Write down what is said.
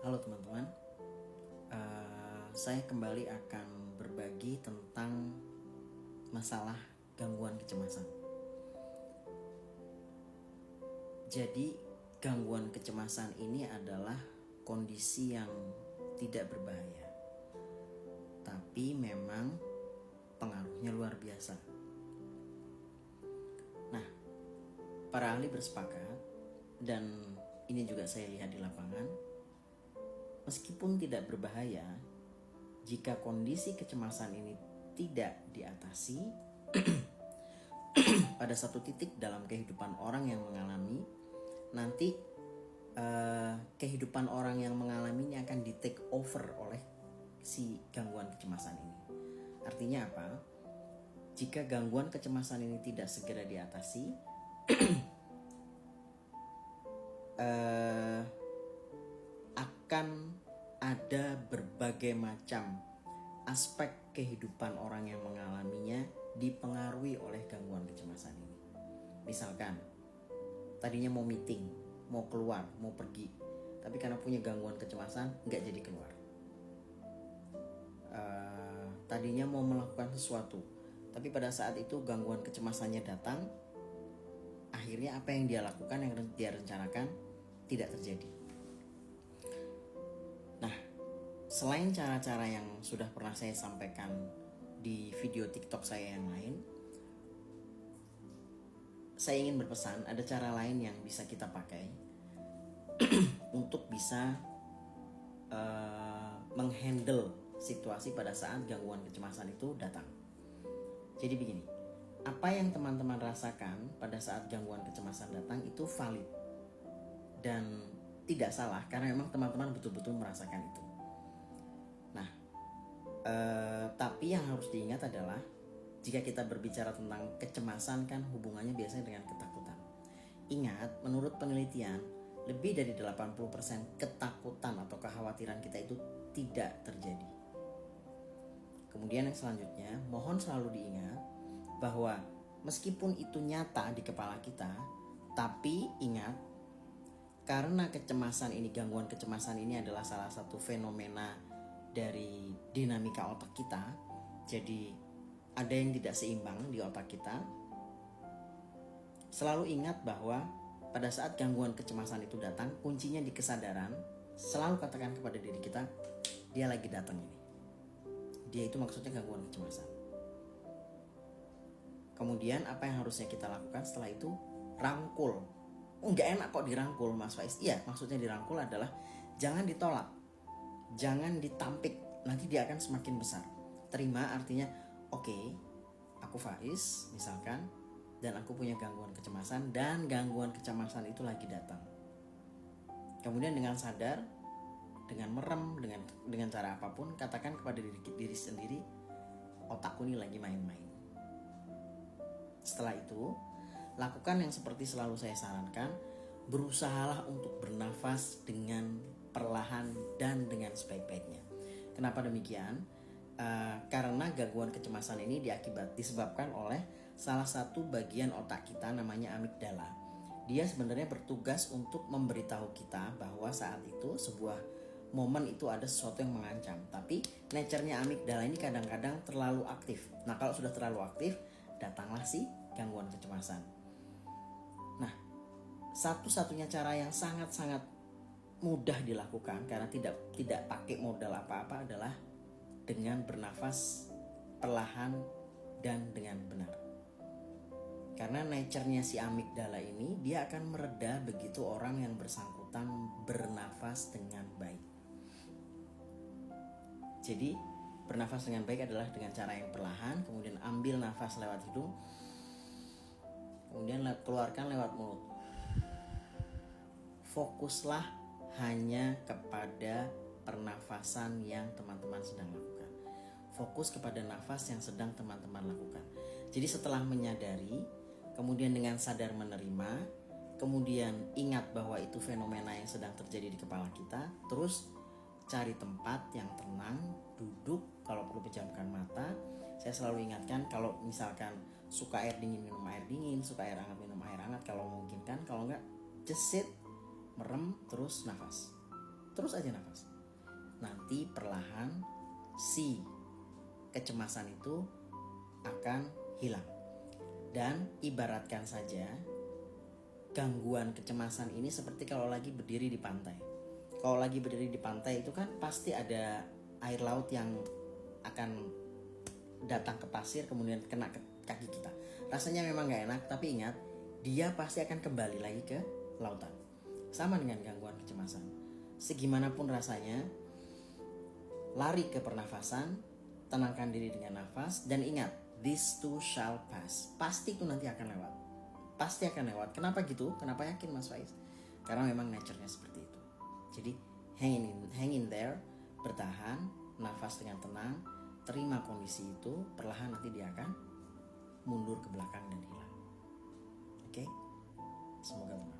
Halo teman-teman, saya kembali akan berbagi tentang masalah gangguan kecemasan. Jadi gangguan kecemasan ini adalah kondisi yang tidak berbahaya, tapi memang pengaruhnya luar biasa. Nah, para ahli bersepakat, dan ini juga saya lihat di lapangan, meskipun tidak berbahaya, jika kondisi kecemasan ini tidak diatasi, pada satu titik dalam kehidupan orang yang mengalami, nanti kehidupan orang yang mengalaminya akan di take over oleh si gangguan kecemasan ini. Artinya apa? Jika gangguan kecemasan ini tidak segera diatasi, akan ada berbagai macam aspek kehidupan orang yang mengalaminya dipengaruhi oleh gangguan kecemasan ini. Misalkan tadinya mau meeting, mau keluar, mau pergi, tapi karena punya gangguan kecemasan nggak jadi keluar. Tadinya mau melakukan sesuatu, tapi pada saat itu gangguan kecemasannya datang, akhirnya apa yang dia lakukan, yang dia rencanakan tidak terjadi. Nah, selain cara-cara yang sudah pernah saya sampaikan di video TikTok saya yang lain, saya ingin berpesan ada cara lain yang bisa kita pakai untuk bisa menghandle situasi pada saat gangguan kecemasan itu datang. Jadi begini, apa yang teman-teman rasakan pada saat gangguan kecemasan datang itu valid dan tidak salah, karena memang teman-teman betul-betul merasakan itu. Nah, tapi yang harus diingat adalah jika kita berbicara tentang kecemasan kan hubungannya biasanya dengan ketakutan. Ingat, menurut penelitian, lebih dari 80% ketakutan atau kekhawatiran kita itu tidak terjadi. Kemudian yang selanjutnya, mohon selalu diingat bahwa meskipun itu nyata di kepala kita, tapi ingat, karena kecemasan ini, gangguan kecemasan ini adalah salah satu fenomena dari dinamika otak kita. Jadi ada yang tidak seimbang di otak kita. Selalu ingat bahwa pada saat gangguan kecemasan itu datang, kuncinya di kesadaran. Selalu katakan kepada diri kita, dia lagi datang ini. Dia itu maksudnya gangguan kecemasan. Kemudian apa yang harusnya kita lakukan setelah itu? Rangkul. Nggak enak kok dirangkul, Mas Faiz. Iya, maksudnya dirangkul adalah jangan ditolak, jangan ditampik, nanti dia akan semakin besar. Terima artinya, oke, aku Faiz misalkan, dan aku punya gangguan kecemasan, dan gangguan kecemasan itu lagi datang. Kemudian dengan sadar, dengan merem, dengan cara apapun, katakan kepada diri sendiri, otakku ini lagi main-main. Setelah itu, lakukan yang seperti selalu saya sarankan, berusahalah untuk bernafas dengan perlahan dan dengan sebaik-baiknya. Kenapa demikian? Karena gangguan kecemasan ini disebabkan oleh salah satu bagian otak kita namanya amigdala. Dia sebenarnya bertugas untuk memberitahu kita bahwa saat itu sebuah momen itu ada sesuatu yang mengancam. Tapi nature-nya amigdala ini kadang-kadang terlalu aktif. Nah, kalau sudah terlalu aktif, datanglah si gangguan kecemasan. Nah, satu-satunya cara yang sangat-sangat mudah dilakukan karena tidak pakai modal apa-apa adalah dengan bernafas perlahan dan dengan benar. Karena nature-nya si amigdala ini, dia akan mereda begitu orang yang bersangkutan bernafas dengan baik. Jadi bernafas dengan baik adalah dengan cara yang perlahan, kemudian ambil nafas lewat hidung, kemudian keluarkan lewat mulut. Fokuslah hanya kepada pernafasan yang teman-teman sedang lakukan. Fokus kepada nafas yang sedang teman-teman lakukan. Jadi setelah menyadari, kemudian dengan sadar menerima, kemudian ingat bahwa itu fenomena yang sedang terjadi di kepala kita, terus cari tempat yang tenang, duduk, kalau perlu pejamkan mata. Saya selalu ingatkan, kalau misalkan suka air dingin, minum air dingin, suka air hangat, minum air hangat kalau memungkinkan. Kalau enggak, just sit, merem, terus nafas. terus aja nafas. Nanti perlahan si kecemasan itu akan hilang. Dan ibaratkan saja gangguan kecemasan ini seperti kalau lagi berdiri di pantai. Kalau lagi berdiri di pantai itu kan pasti ada air laut yang akan datang ke pasir kemudian kena ke kaki kita. Rasanya memang gak enak, tapi ingat dia pasti akan kembali lagi ke lautan. Sama dengan gangguan kecemasan. Segimanapun rasanya, lari ke pernafasan, tenangkan diri dengan nafas, dan ingat, this too shall pass. Pasti itu nanti akan lewat. Pasti akan lewat. Kenapa gitu? Kenapa yakin Mas Faiz? Karena memang nature-nya seperti itu. Jadi hang in there, bertahan, nafas dengan tenang, terima kondisi itu, perlahan nanti dia akan mundur ke belakang dan hilang. Oke? Semoga bermanfaat.